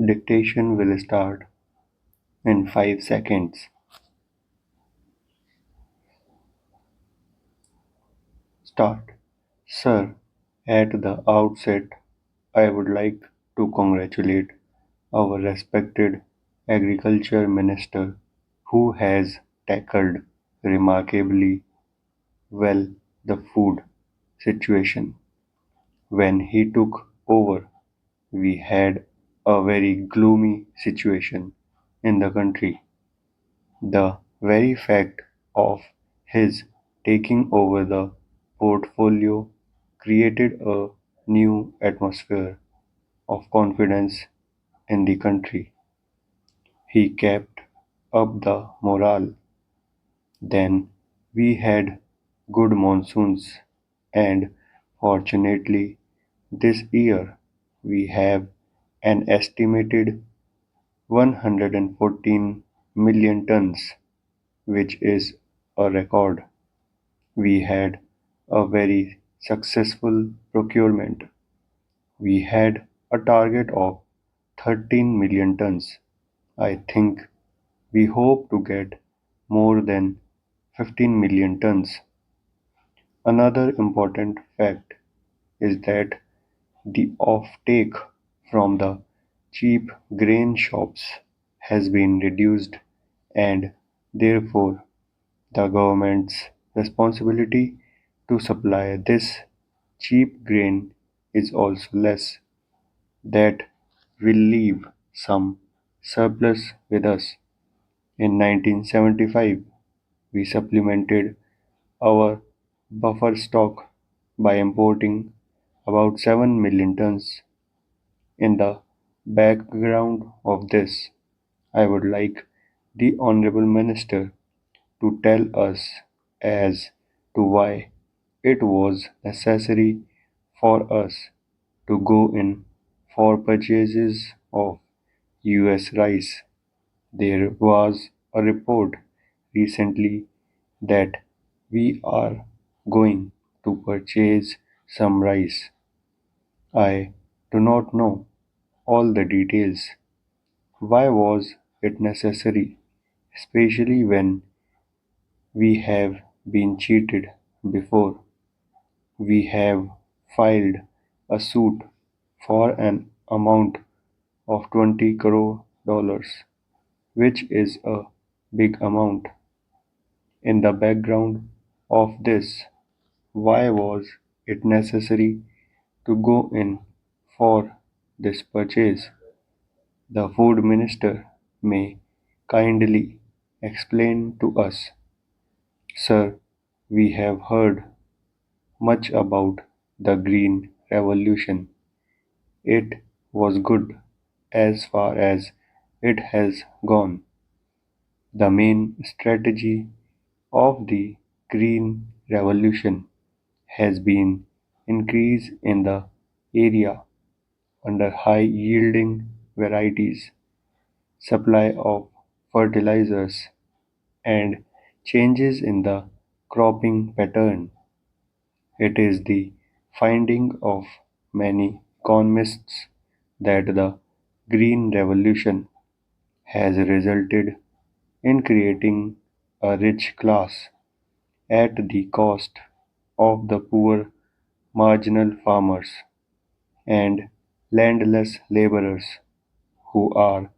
Dictation will start in 5 seconds. Start. Sir, at the outset, I would like to congratulate our respected Agriculture Minister who has tackled remarkably well the food situation. When he took over, we had a very gloomy situation in the country. The very fact of his taking over the portfolio created a new atmosphere of confidence in the country. He kept up the morale. Then we had good monsoons, and fortunately, this year we have an estimated 114 million tons, which is a record. We had a very successful procurement. We had a target of 13 million tons. I think we hope to get more than 15 million tons. Another important fact is that the offtake from the cheap grain shops has been reduced, and therefore the government's responsibility to supply this cheap grain is also less. That will leave some surplus with us. In 1975, we supplemented our buffer stock by importing about 7 million tons. In the background of this, I would like the Honorable Minister to tell us as to why it was necessary for us to go in for purchases of US rice. There was a report recently that we are going to purchase some rice. I do not know all the details. Why was it necessary, especially when we have been cheated before? We have filed a suit for an amount of 20 crore dollars, which is a big amount. In the background of this, why was it necessary to go in for this purchase? The Food Minister may kindly explain to us. Sir, we have heard much about the Green Revolution. It was good as far as it has gone. The main strategy of the Green Revolution has been increase in the area under high-yielding varieties, supply of fertilizers, and changes in the cropping pattern. It is the finding of many economists that the Green Revolution has resulted in creating a rich class at the cost of the poor marginal farmers and landless laborers who are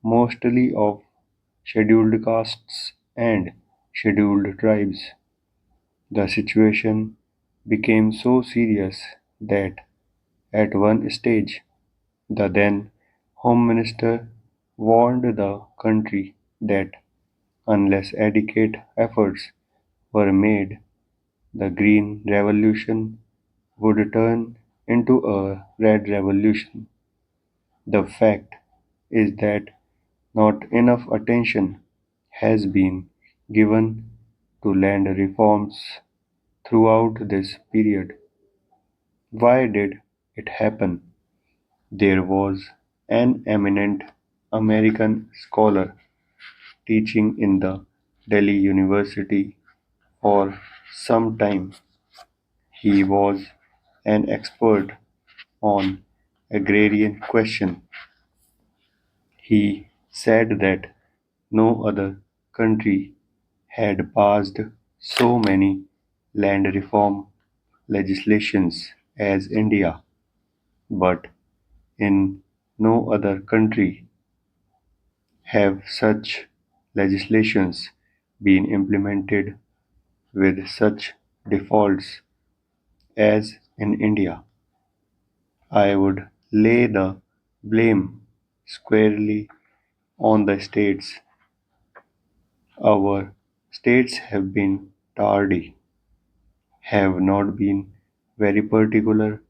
mostly of scheduled castes and scheduled tribes. The situation became so serious that at one stage the then Home Minister warned the country that unless adequate efforts were made, the Green Revolution would turn into a Red Revolution. The fact is that not enough attention has been given to land reforms throughout this period. Why did it happen? There was an eminent American scholar teaching in the Delhi University for some time. He was an expert on agrarian question. He said that no other country had passed so many land reform legislations as India, but in no other country have such legislations been implemented with such defaults as in India. I would lay the blame squarely on the states. Our states have been tardy, have not been very particular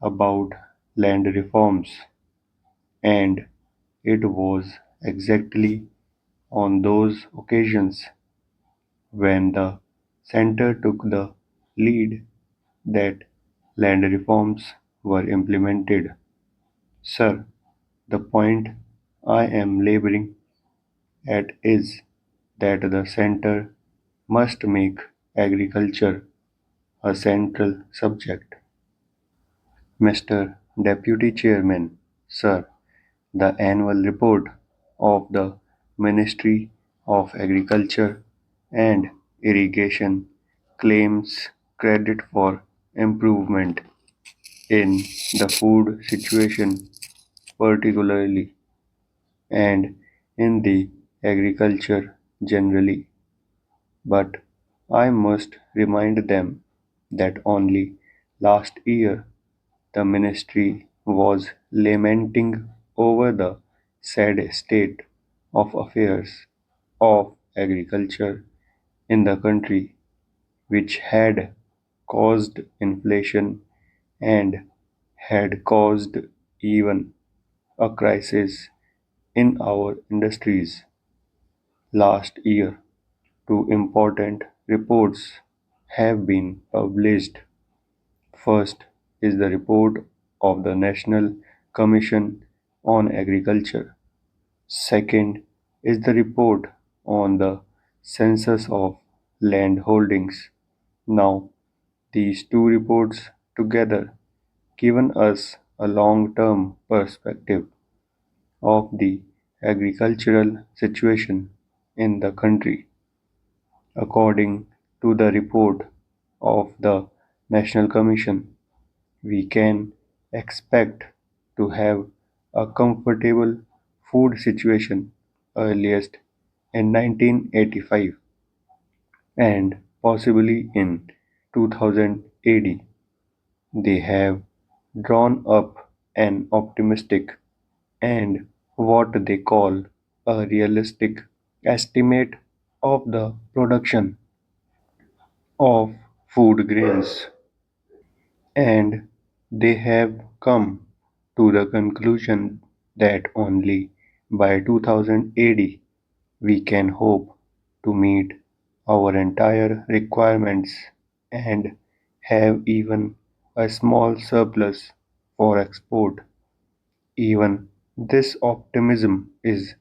about land reforms, and it was exactly on those occasions when the center took the lead that land reforms were implemented. Sir, the point I am laboring at is that the center must make agriculture a central subject. Mr. Deputy Chairman, sir, the annual report of the Ministry of Agriculture and Irrigation claims credit for improvement in the food situation particularly and in the agriculture generally. But I must remind them that only last year the ministry was lamenting over the sad state of affairs of agriculture in the country, which had caused inflation and had caused even a crisis in our industries. Last year, two important reports have been published. First is the report of the National Commission on Agriculture. Second is the report on the census of land holdings. Now, these two reports together given us a long-term perspective of the agricultural situation in the country. According to the report of the National Commission, we can expect to have a comfortable food situation earliest in 1985 and possibly in 2000 AD. They have drawn up an optimistic and what they call a realistic estimate of the production of food grains, and they have come to the conclusion that only by 2000 AD we can hope to meet our entire requirements and have even a small surplus for export. Even this optimism is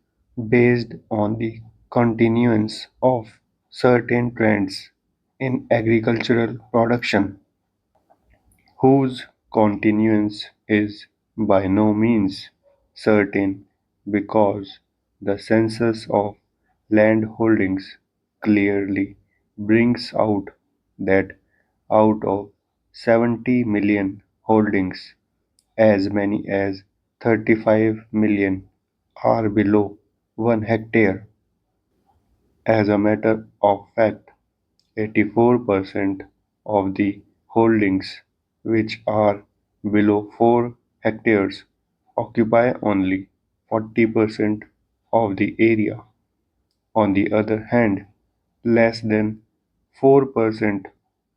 based on the continuance of certain trends in agricultural production, whose continuance is by no means certain because the census of land holdings clearly brings out that out of 70 million holdings, as many as 35 million are below 1 hectare. As a matter of fact, 84% of the holdings which are below 4 hectares occupy only 40% of the area. On the other hand, less than 4%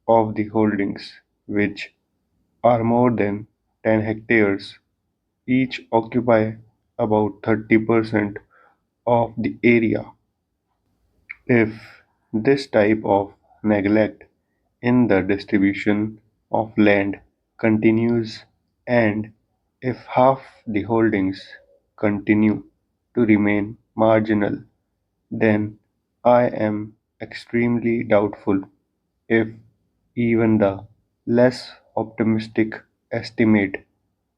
of the holdings which are more than 10 hectares each occupy about 30% of the area. If this type of neglect in the distribution of land continues, and if half the holdings continue to remain marginal, then I am extremely doubtful if even the less optimistic estimate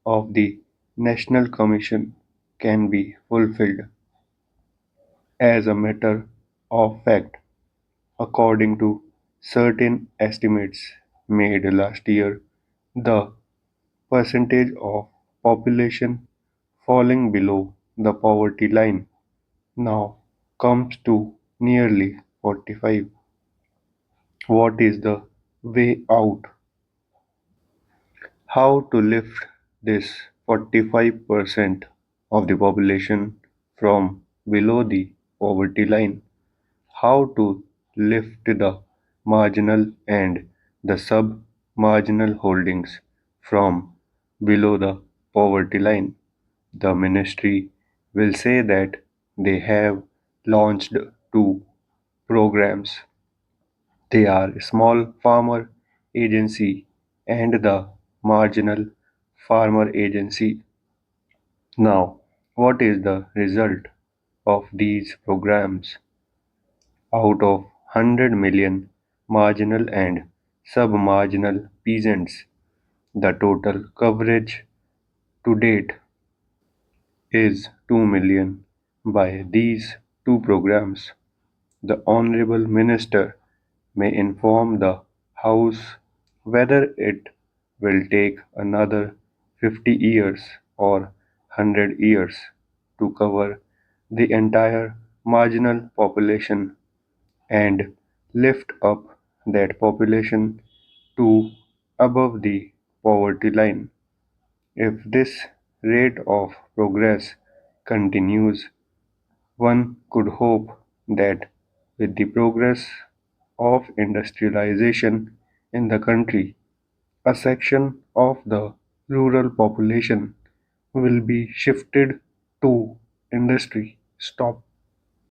of the National Commission can be fulfilled. As a matter of fact, according to certain estimates made last year, the percentage of population falling below the poverty line now comes to nearly 45. What is the way out? How to lift this 45% of the population from below the poverty line? How to lift the marginal and the sub-marginal holdings from below the poverty line? The ministry will say that they have launched two programs. They are Small Farmer Agency and the Marginal Farmer Agency. Now, what is the result of these programs? Out of 100 million marginal and sub-marginal peasants, the total coverage to date is 2 million by these two programs. The Honorable Minister may inform the House whether it will take another 50 years or 100 years to cover the entire marginal population and lift up that population to above the poverty line. If this rate of progress continues, one could hope that with the progress of industrialization in the country, a section of the rural population will be shifted to industry. Stop.